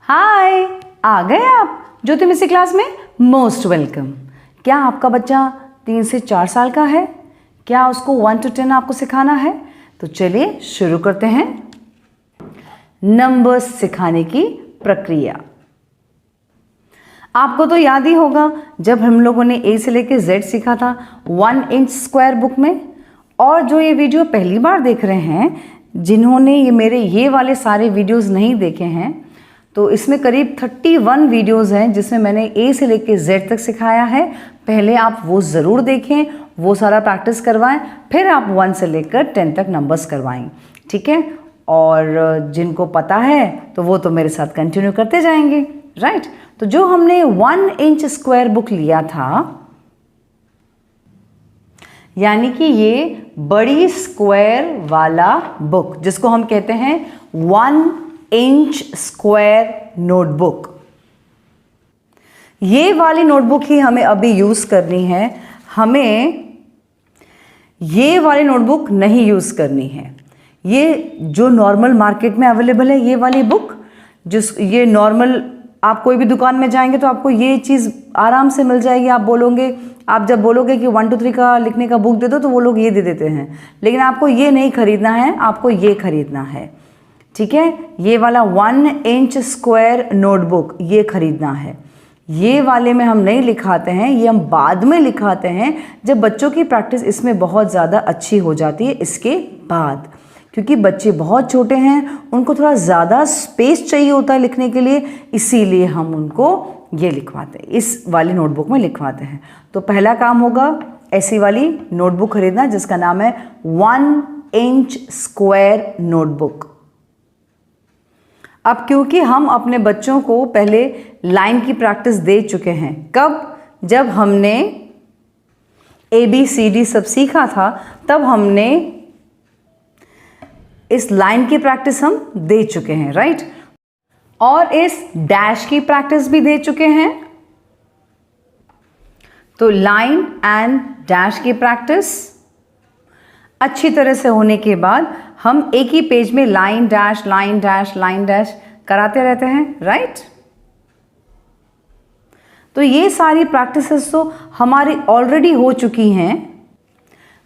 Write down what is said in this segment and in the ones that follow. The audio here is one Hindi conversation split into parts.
हाय, आ गए आप ज्योतिमिसी क्लास में। Most welcome. क्या आपका बच्चा 3 से 4 साल का है? क्या उसको 1 to 10 आपको सिखाना है? तो चलिए शुरू करते हैं नंबर्स सिखाने की प्रक्रिया। आपको तो याद ही होगा जब हम लोगों ने ए से लेकर जेड सीखा था 1 इंच स्क्वायर बुक में। और जो ये वीडियो पहली बार देख रहे हैं, जिन्होंने ये वाले सारे वीडियोस नहीं देखे हैं, तो इसमें करीब 31 वीडियोस हैं जिसमें मैंने ए से लेकर जेड तक सिखाया है। पहले आप वो ज़रूर देखें, वो सारा प्रैक्टिस करवाएं, फिर आप 1 से लेकर 10 तक नंबर्स करवाएं, ठीक है। और जिनको पता है तो वो तो मेरे साथ कंटिन्यू करते जाएंगे, राइट। तो जो हमने 1 इंच स्क्वायर बुक लिया था, यानी कि ये बड़ी स्क्वायर वाला बुक जिसको हम कहते हैं 1 इंच स्क्वायर नोटबुक, ये वाली नोटबुक ही हमें अभी यूज़ करनी है। हमें ये वाली नोटबुक नहीं यूज़ करनी है। ये जो नॉर्मल मार्केट में अवेलेबल है, ये वाली बुक, ये नॉर्मल आप कोई भी दुकान में जाएंगे तो आपको ये चीज़ आराम से मिल जाएगी। आप जब बोलोगे कि 1 to 3 का लिखने का बुक दे दो तो वो लोग ये दे देते हैं, लेकिन आपको ये नहीं खरीदना है, आपको ये खरीदना है, ठीक है। ये वाला 1 इंच स्क्वायर नोटबुक ये खरीदना है। ये वाले में हम नहीं लिखाते हैं, ये हम बाद में लिखाते हैं जब बच्चों की प्रैक्टिस इसमें बहुत ज़्यादा अच्छी हो जाती है इसके बाद, क्योंकि बच्चे बहुत छोटे हैं, उनको थोड़ा ज़्यादा स्पेस चाहिए होता है लिखने के लिए, इसीलिए हम उनको ये लिखवाते हैं, इस वाली नोटबुक में लिखवाते हैं। तो पहला काम होगा ऐसी वाली नोटबुक खरीदना जिसका नाम है 1 इंच स्क्वायर नोटबुक। अब क्योंकि हम अपने बच्चों को पहले लाइन की प्रैक्टिस दे चुके हैं, कब? जब हमने ABCD सब सीखा था, तब हमने इस लाइन की प्रैक्टिस हम दे चुके हैं, राइट। और इस डैश की प्रैक्टिस भी दे चुके हैं। तो लाइन एंड डैश की प्रैक्टिस अच्छी तरह से होने के बाद हम एक ही पेज में line dash line dash line dash कराते रहते हैं, राइट। तो ये सारी प्रैक्टिसेस तो हमारी ऑलरेडी हो चुकी हैं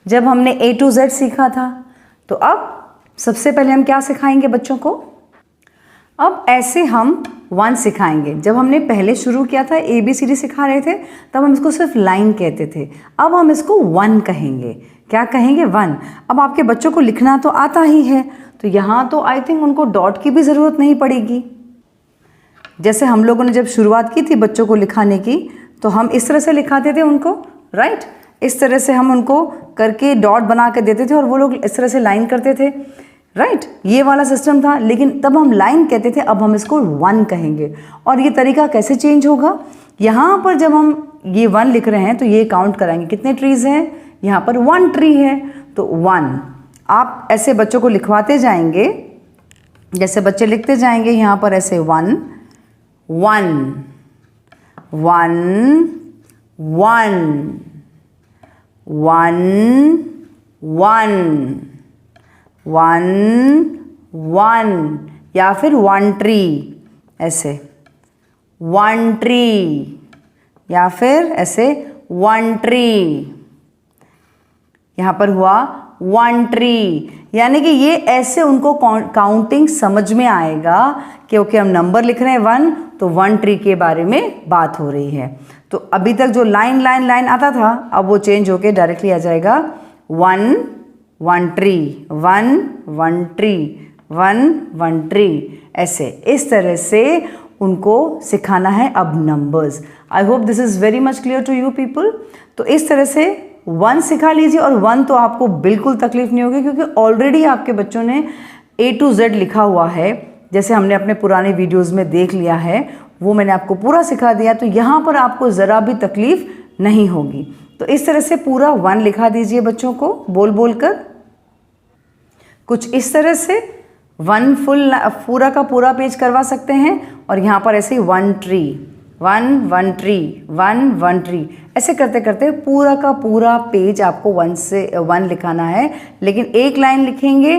जब हमने A to Z सीखा था। तो अब सबसे पहले हम क्या सिखाएंगे बच्चों को? अब ऐसे हम 1 सिखाएंगे। जब हमने पहले शुरू किया था ABCD सिखा रहे थे, तब हम इसको सिर्फ लाइन कहते थे। अब हम इसको 1 कहेंगे। क्या कहेंगे? 1। अब आपके बच्चों को लिखना तो आता ही है, तो यहाँ तो आई थिंक उनको डॉट की भी ज़रूरत नहीं पड़ेगी। जैसे हम लोगों ने जब शुरुआत की थी बच्चों को लिखाने की, तो हम इस तरह से लिखाते थे उनको, राइट। इस तरह से हम उनको करके डॉट बना के देते थे और वो लोग इस तरह से लाइन करते थे, राइट। ये वाला सिस्टम था, लेकिन तब हम लाइन कहते थे, अब हम इसको 1 कहेंगे। और ये तरीका कैसे चेंज होगा? यहाँ पर जब हम ये 1 लिख रहे हैं तो ये काउंट कराएंगे, कितने ट्रीज हैं? यहाँ पर 1 ट्री है, तो 1। आप ऐसे बच्चों को लिखवाते जाएंगे, जैसे बच्चे लिखते जाएंगे यहाँ पर ऐसे 1 1 1 1 1 1 1, या फिर 1 ट्री, ऐसे 1 ट्री, या फिर ऐसे 1 ट्री। यहाँ पर हुआ 1 ट्री, यानी कि ये ऐसे उनको काउंटिंग समझ में आएगा कि ओके हम नंबर लिख रहे हैं 1, तो 1 ट्री के बारे में बात हो रही है। तो अभी तक जो लाइन लाइन लाइन आता था, अब वो चेंज होके डायरेक्टली आ जाएगा 1 1 ट्री 1 1 ट्री 1 1 ट्री, ऐसे इस तरह से उनको सिखाना है अब numbers. I hope this is very much clear to you people. तो इस तरह से 1 सिखा लीजिए, और 1 तो आपको बिल्कुल तकलीफ नहीं होगी क्योंकि ऑलरेडी आपके बच्चों ने A to Z लिखा हुआ है, जैसे हमने अपने पुराने वीडियोस में देख लिया है, वो मैंने आपको पूरा सिखा दिया। तो यहाँ पर आपको ज़रा भी तकलीफ नहीं होगी। तो इस तरह से पूरा 1 लिखा दीजिए बच्चों को बोल बोल कर, कुछ इस तरह से 1 फुल पूरा का पूरा पेज करवा सकते हैं। और यहाँ पर ऐसे ही 1 ट्री 1 1 ट्री 1 1 ट्री, ऐसे करते करते पूरा का पूरा पेज आपको 1 से 1 लिखाना है। लेकिन एक लाइन लिखेंगे,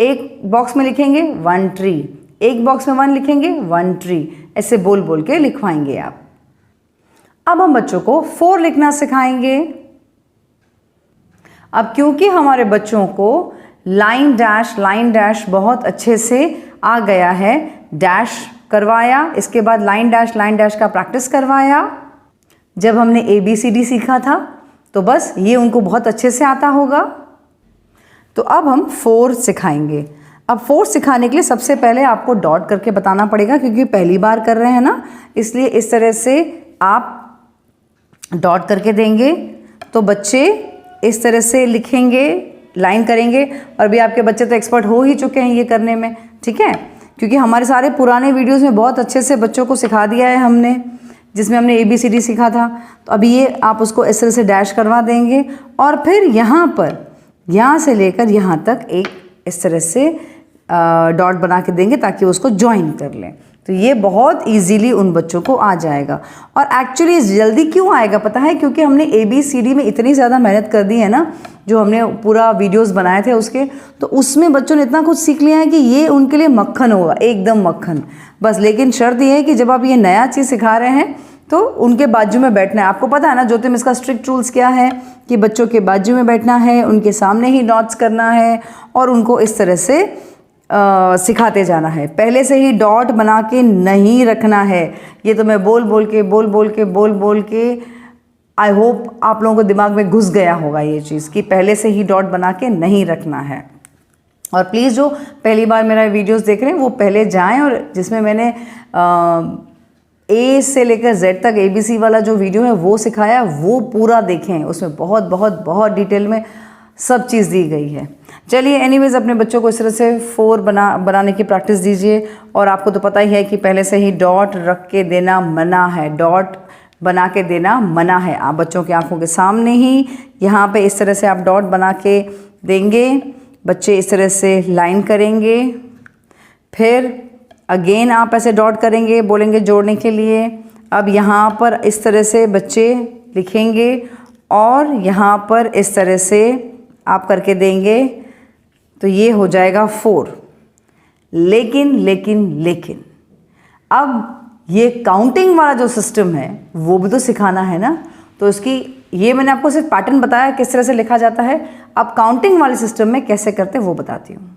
एक बॉक्स में लिखेंगे 1 ट्री, एक बॉक्स में 1 लिखेंगे, 1 ट्री, ऐसे बोल बोल के लिखवाएंगे आप। अब हम बच्चों को 4 लिखना सिखाएंगे। अब क्योंकि हमारे बच्चों को लाइन डैश बहुत अच्छे से आ गया है, डैश करवाया, इसके बाद लाइन डैश का प्रैक्टिस करवाया। जब हमने ABCD सीखा था तो बस ये उनको बहुत अच्छे से आता होगा। तो अब हम 4 सिखाएंगे। अब 4 सिखाने के लिए सबसे पहले आपको डॉट करके बताना पड़ेगा, क्योंकि पहली बार कर रहे हैं ना, इसलिए इस तरह से आप डॉट करके देंगे तो बच्चे इस तरह से लिखेंगे, लाइन करेंगे। और भी आपके बच्चे तो एक्सपर्ट हो ही चुके हैं ये करने में, ठीक है, क्योंकि हमारे सारे पुराने वीडियोस में बहुत अच्छे से बच्चों को सिखा दिया है हमने, जिसमें हमने ABCD सीखा था। तो अभी ये आप उसको इस तरह से डैश करवा देंगे और फिर यहाँ पर, यहाँ से लेकर यहाँ तक एक इस तरह से डॉट बना के देंगे ताकि उसको ज्वाइन कर लें। तो ये बहुत इजीली उन बच्चों को आ जाएगा। और एक्चुअली जल्दी क्यों आएगा पता है? क्योंकि हमने ABCD में इतनी ज़्यादा मेहनत कर दी है ना, जो हमने पूरा वीडियोस बनाए थे उसके, तो उसमें बच्चों ने इतना कुछ सीख लिया है कि ये उनके लिए मक्खन होगा, एकदम मक्खन बस। लेकिन शर्त ये है कि जब आप ये नया चीज़ सिखा रहे हैं तो उनके बाजू में बैठना है। आपको पता है ना ज्योतिम, इसका स्ट्रिक्ट रूल्स क्या है कि बच्चों के बाजू में बैठना है, उनके सामने ही नोट्स करना है और उनको इस तरह से सिखाते जाना है। पहले से ही डॉट बना के नहीं रखना है। ये तो मैं बोल बोल के आई होप आप लोगों को दिमाग में घुस गया होगा ये चीज़ कि पहले से ही डॉट बना के नहीं रखना है। और प्लीज़ जो पहली बार मेरा वीडियोस देख रहे हैं वो पहले जाएं और जिसमें मैंने A से लेकर Z तक ABC वाला जो वीडियो है वो सिखाया, वो पूरा देखें। उसमें बहुत डिटेल में सब चीज़ दी गई है। चलिए एनीवेज, अपने बच्चों को इस तरह से 4 बनाने की प्रैक्टिस दीजिए। और आपको तो पता ही है कि पहले से ही डॉट रख के देना मना है, डॉट बना के देना मना है। आप बच्चों की आंखों के सामने ही यहाँ पे इस तरह से आप डॉट बना के देंगे, बच्चे इस तरह से लाइन करेंगे, फिर अगेन आप ऐसे डॉट करेंगे, बोलेंगे जोड़ने के लिए। अब यहाँ पर इस तरह से बच्चे लिखेंगे और यहाँ पर इस तरह से आप करके देंगे, तो ये हो जाएगा 4। लेकिन अब ये काउंटिंग वाला जो सिस्टम है वो भी तो सिखाना है ना। तो इसकी ये मैंने आपको सिर्फ पैटर्न बताया किस तरह से लिखा जाता है। अब काउंटिंग वाले सिस्टम में कैसे करते हैं वो बताती हूँ।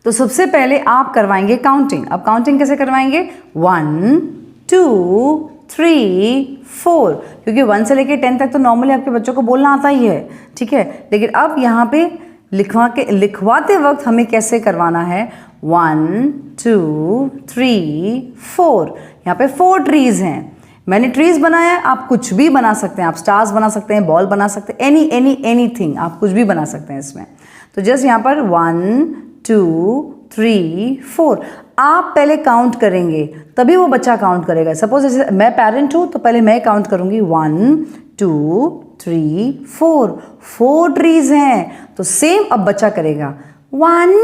तो सबसे पहले आप करवाएंगे काउंटिंग। अब काउंटिंग कैसे करवाएंगे? 1 2 3 4, क्योंकि 1 से लेकर 10 तक तो नॉर्मली आपके बच्चों को बोलना आता ही है, ठीक है। लेकिन अब यहाँ पे लिखवाते वक्त हमें कैसे करवाना है? 1 2 3 4। यहाँ पे 4 ट्रीज हैं। मैंने ट्रीज बनाया, आप कुछ भी बना सकते हैं। आप स्टार्स बना सकते हैं, बॉल बना सकते हैं, एनीथिंग, आप कुछ भी बना सकते हैं इसमें। तो जस्ट यहाँ पर 1 2 3 4 आप पहले काउंट करेंगे, तभी वो बच्चा काउंट करेगा। सपोज जैसे मैं पेरेंट हूँ तो पहले मैं काउंट करूँगी 1 2 3 4, 4 ट्रीज हैं। तो सेम अब बच्चा करेगा 1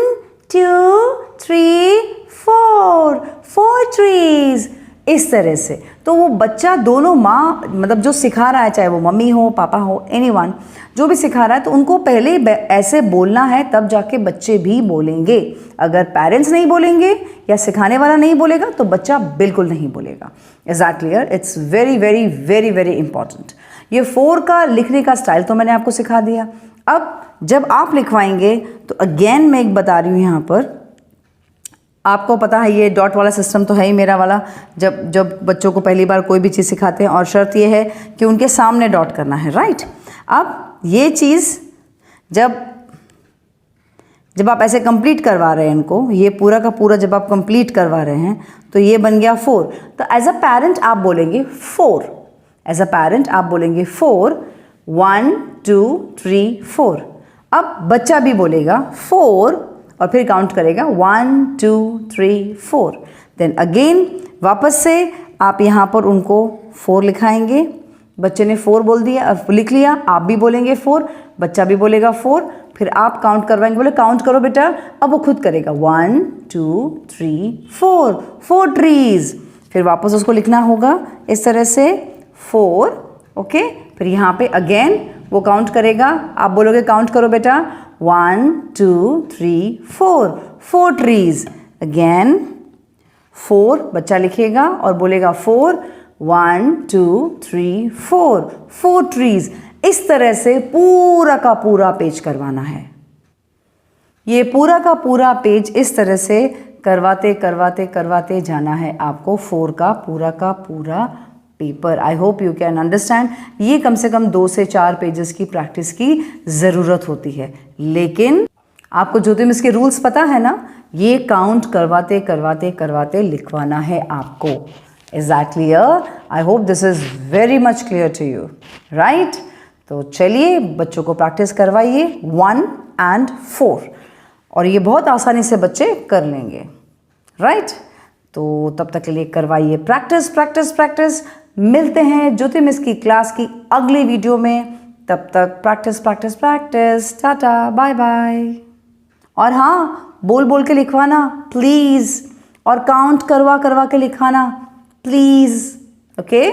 2 3 4, 4 ट्रीज, इस तरह से। तो वो बच्चा दोनों माँ मतलब जो सिखा रहा है, चाहे वो मम्मी हो पापा हो एनीवन जो भी सिखा रहा है, तो उनको पहले ऐसे बोलना है, तब जाके बच्चे भी बोलेंगे। अगर पेरेंट्स नहीं बोलेंगे या सिखाने वाला नहीं बोलेगा तो बच्चा बिल्कुल नहीं बोलेगा। Is that clear? It's very very very very important. ये 4 का लिखने का स्टाइल तो मैंने आपको सिखा दिया। अब जब आप लिखवाएंगे तो अगेन मैं एक बता रही हूँ, यहाँ पर आपको पता है ये डॉट वाला सिस्टम तो है ही मेरा वाला। जब बच्चों को पहली बार कोई भी चीज़ सिखाते हैं, और शर्त ये है कि उनके सामने डॉट करना है, राइट। अब ये चीज़ जब आप ऐसे कंप्लीट करवा रहे हैं इनको, ये पूरा का पूरा जब आप कंप्लीट करवा रहे हैं तो ये बन गया 4। तो एज अ पेरेंट आप बोलेंगे 4, एज अ पेरेंट आप बोलेंगे 4 1 2 3 4। अब बच्चा भी बोलेगा 4 और फिर काउंट करेगा 1 2 3 4। देन अगेन वापस से आप यहाँ पर उनको 4 लिखाएंगे। बच्चे ने 4 बोल दिया, अब लिख लिया, आप भी बोलेंगे 4, बच्चा भी बोलेगा 4, फिर आप काउंट करवाएंगे, बोले काउंट करो बेटा। अब वो खुद करेगा 1 2 3 4, 4 ट्रीज। फिर वापस उसको लिखना होगा इस तरह से 4, ओके। फिर यहाँ पे अगेन वो काउंट करेगा, आप बोलोगे काउंट करो बेटा 1 2 3 4, 4 ट्रीज। अगेन 4 बच्चा लिखेगा और बोलेगा 4, 1 2 3 4, 4 ट्रीज। इस तरह से पूरा का पूरा पेज करवाना है। ये पूरा का पूरा पेज इस तरह से करवाते करवाते करवाते जाना है आपको 4 का पूरा paper. I hope you can understand. ये कम से कम 2 से 4 पेजेस की प्रैक्टिस की ज़रूरत होती है, लेकिन आपको ज्योति मिस के रूल्स पता है ना, ये काउंट करवाते करवाते करवाते लिखवाना है आपको। Is that clear? I hope this is very much clear to you, right? तो चलिए बच्चों को प्रैक्टिस करवाइए 1 and 4, और ये बहुत आसानी से बच्चे कर लेंगे, राइट? तो तब तक के लिए करवाइए प्रैक्टिस प्रैक्टिस प्रैक्टिस। मिलते हैं ज्योति मिस की क्लास की अगली वीडियो में। तब तक practice practice practice. Tata, bye bye. और हाँ, बोल बोल के लिखवाना प्लीज़, और काउंट करवा करवा के लिखाना प्लीज़। ओके?